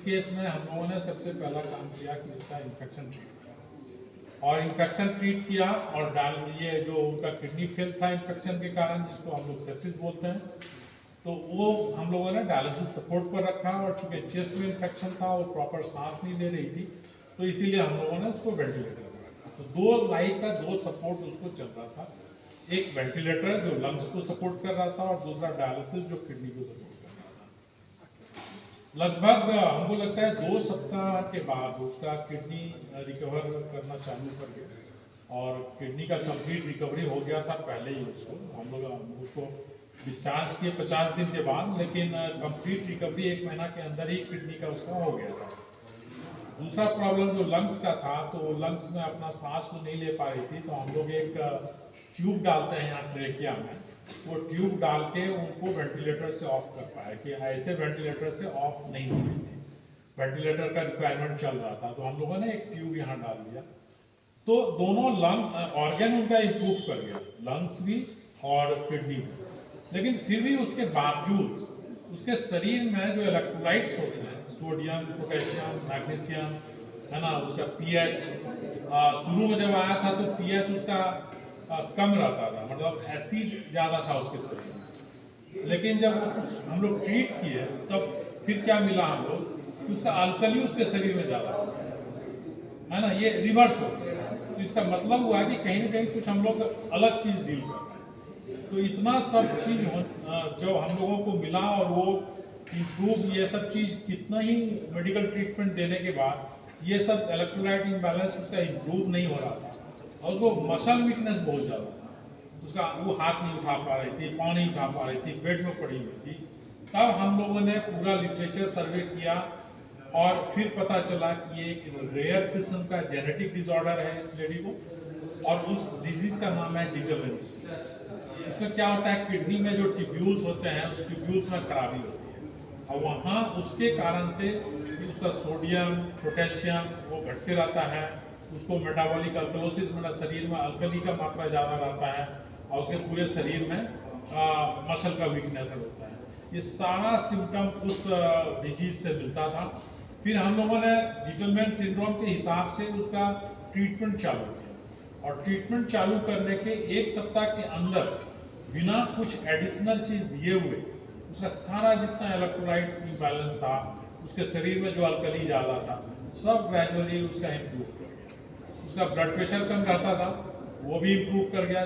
Case में हम लोगों ने सबसे पहला काम किया कि उसका इन्फेक्शन ट्रीट किया और इन्फेक्शन ट्रीट किया और डाल ये जो उनका किडनी फेल था इन्फेक्शन के कारण, जिसको हम लोग सेप्सिस बोलते हैं, तो वो हम लोगों ने डायलिसिस सपोर्ट पर रखा। और चूंकि चेस्ट में इन्फेक्शन था, वो प्रॉपर सांस नहीं ले रही थी, तो इसीलिए हम लोगों ने उसको वेंटिलेटर पर रखा। तो दो लाइफ का दो सपोर्ट उसको चल रहा था, एक वेंटिलेटर जो लंग्स को सपोर्ट कर रहा था और दूसरा डायलिसिस जो किडनी को सपोर्ट कर रहा था। लगभग हमको लगता है 2 सप्ताह के बाद उसका किडनी रिकवर करना चालू कर गया और किडनी का कंप्लीट रिकवरी हो गया था पहले ही। उसको हम लोग उसको डिस्चार्ज किए 50 दिन के बाद, लेकिन कंप्लीट रिकवरी 1 महीना के अंदर ही किडनी का उसका हो गया था। दूसरा प्रॉब्लम जो लंग्स का था, तो लंग्स में अपना सांस को नहीं ले पा रही थी, तो हम लोग एक ट्यूब डालते हैं यहाँ ट्रेकिया में, वो ट्यूब डाल के उनको वेंटिलेटर से ऑफ कर पाए कि ऐसे वेंटिलेटर से ऑफ नहीं हो रही थी, वेंटिलेटर का रिक्वायरमेंट चल रहा था, तो हम लोगों ने एक ट्यूब यहाँ डाल दिया। तो दोनों लंग ऑर्गन उनका इम्प्रूव कर गया, लंग्स भी और किडनी भी। लेकिन फिर भी उसके बावजूद उसके शरीर में जो इलेक्ट्रोलाइट्स होते हैं, सोडियम, पोटेशियम, मैग्नीशियम, है ना, उसका पीएच, शुरू में जब आया था तो पीएच उसका कम रहता था, मतलब एसिड ज़्यादा था उसके शरीर में। लेकिन जब हम लोग ट्रीट किए तब फिर क्या मिला हम लोग कि उसका अल्कली उसके शरीर में ज़्यादा हो गया, है ना, ये रिवर्स हो गया। तो इसका मतलब हुआ कि कहीं ना कहीं कुछ हम लोग अलग चीज़ डील कर रहे हैं। तो इतना सब चीज़ जब हम लोगों को मिला और वो इम्प्रूव, ये सब चीज़ कितना ही मेडिकल ट्रीटमेंट देने के बाद ये सब इलेक्ट्रोलाइट इम्बैलेंस उसका इम्प्रूव नहीं हो रहा था और उसको मसल वीकनेस बहुत ज़्यादा था, उसका वो हाथ नहीं उठा पा रही थी, पाँव नहीं उठा पा रही थी, बेड में पड़ी हुई थी। तब हम लोगों ने पूरा लिटरेचर सर्वे किया और फिर पता चला कि ये एक रेयर किस्म का जेनेटिक डिसऑर्डर है इस लेडी को, और उस डिजीज का नाम है जिटरलेंसी। इसमें क्या होता है, किडनी में जो ट्यूब्यूल्स होते हैं, उस ट्यूब्यूल्स में खराबी होती है और वहाँ उसके कारण से उसका सोडियम, पोटेशियम वो घटते रहता है, उसको मेटाबॉलिक अल्कलोसिस, मतलब शरीर में अल्कली का मात्रा ज़्यादा रहता है और उसके पूरे शरीर में मसल का वीकनेस होता है। ये सारा सिम्टम उस डिजीज से मिलता था। फिर हम लोगों ने जिटलमैन सिंड्रोम के हिसाब से उसका ट्रीटमेंट चालू किया और ट्रीटमेंट चालू करने के 1 सप्ताह के अंदर बिना कुछ एडिशनल चीज़ दिए हुए उसका सारा जितना इलेक्ट्रोलाइट इम्बैलेंस था, उसके शरीर में जो अल्कली ज़्यादा था, सब ग्रेजुअली उसका इम्प्रूव कर गया। उसका ब्लड प्रेशर कम रहता था, वो भी इम्प्रूव कर गया।